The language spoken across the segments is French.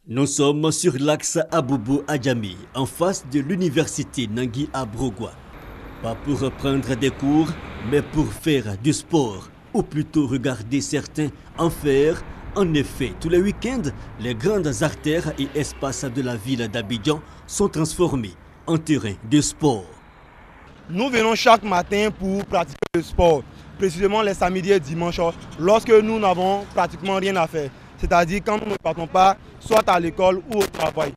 Nous sommes sur l'axe Aboubou-Adjami, en face de l'université Nangui à Brogua. Pas pour prendre des cours, mais pour faire du sport, ou plutôt regarder certains en faire. En effet, tous les week-ends, les grandes artères et espaces de la ville d'Abidjan sont transformés en terrain de sport. Nous venons chaque matin pour pratiquer le sport, précisément les samedis et dimanches, lorsque nous n'avons pratiquement rien à faire. C'est-à-dire quand nous ne partons pas, soit à l'école ou au travail.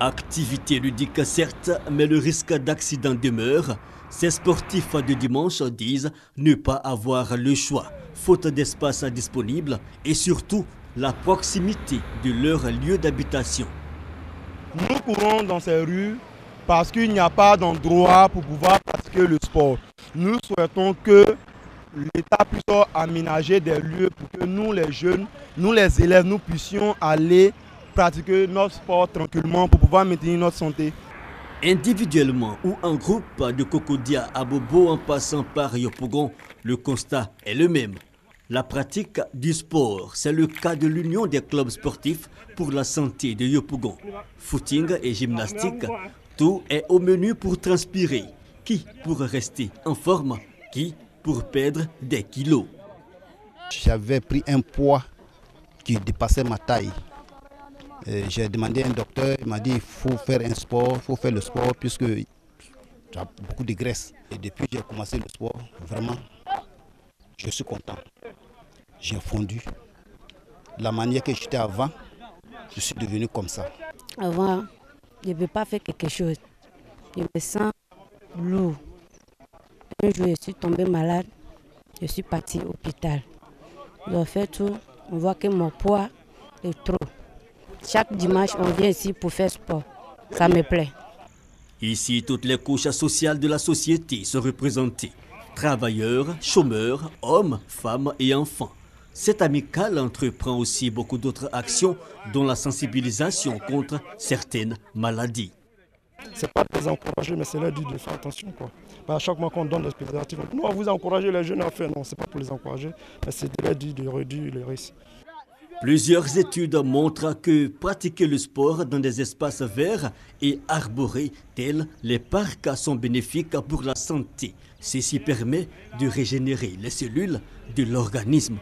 Activité ludique certes, mais le risque d'accident demeure. Ces sportifs de dimanche disent ne pas avoir le choix, faute d'espace disponible et surtout la proximité de leur lieu d'habitation. Nous courons dans ces rues parce qu'il n'y a pas d'endroit pour pouvoir pratiquer le sport. Nous souhaitons que l'État puisse aménager des lieux pour que nous les jeunes, nous les élèves, nous puissions aller pratiquer notre sport tranquillement pour pouvoir maintenir notre santé. Individuellement ou en groupe de Kokodia à Bobo en passant par Yopougon, le constat est le même. La pratique du sport, c'est le cas de l'Union des clubs sportifs pour la santé de Yopougon. Footing et gymnastique, tout est au menu pour transpirer. Qui pour rester en forme, qui pour perdre des kilos. J'avais pris un poids qui dépassait ma taille. J'ai demandé à un docteur, il m'a dit il faut faire un sport, il faut faire le sport puisque tu as beaucoup de graisse. Et depuis que j'ai commencé le sport, vraiment, je suis content. J'ai fondu. La manière que j'étais avant, je suis devenu comme ça. Avant, je ne peux pas faire quelque chose. Je me sens lourd. Un jour, je suis tombée malade. Je suis partie à l'hôpital. J'ai fait tout. On voit que mon poids est trop. Chaque dimanche, on vient ici pour faire sport. Ça me plaît. Ici, toutes les couches sociales de la société sont représentées. Travailleurs, chômeurs, hommes, femmes et enfants. Cette amicale entreprend aussi beaucoup d'autres actions, dont la sensibilisation contre certaines maladies. Ce n'est pas de les encourager, mais c'est leur dire de faire attention. À chaque mois qu'on donne des préservatifs, nous, on vous encourager les jeunes à faire. Non, ce n'est pas pour les encourager, mais c'est de leur dire de réduire les risques. Plusieurs études montrent que pratiquer le sport dans des espaces verts et arborés tels les parcs sont bénéfiques pour la santé. Ceci permet de régénérer les cellules de l'organisme.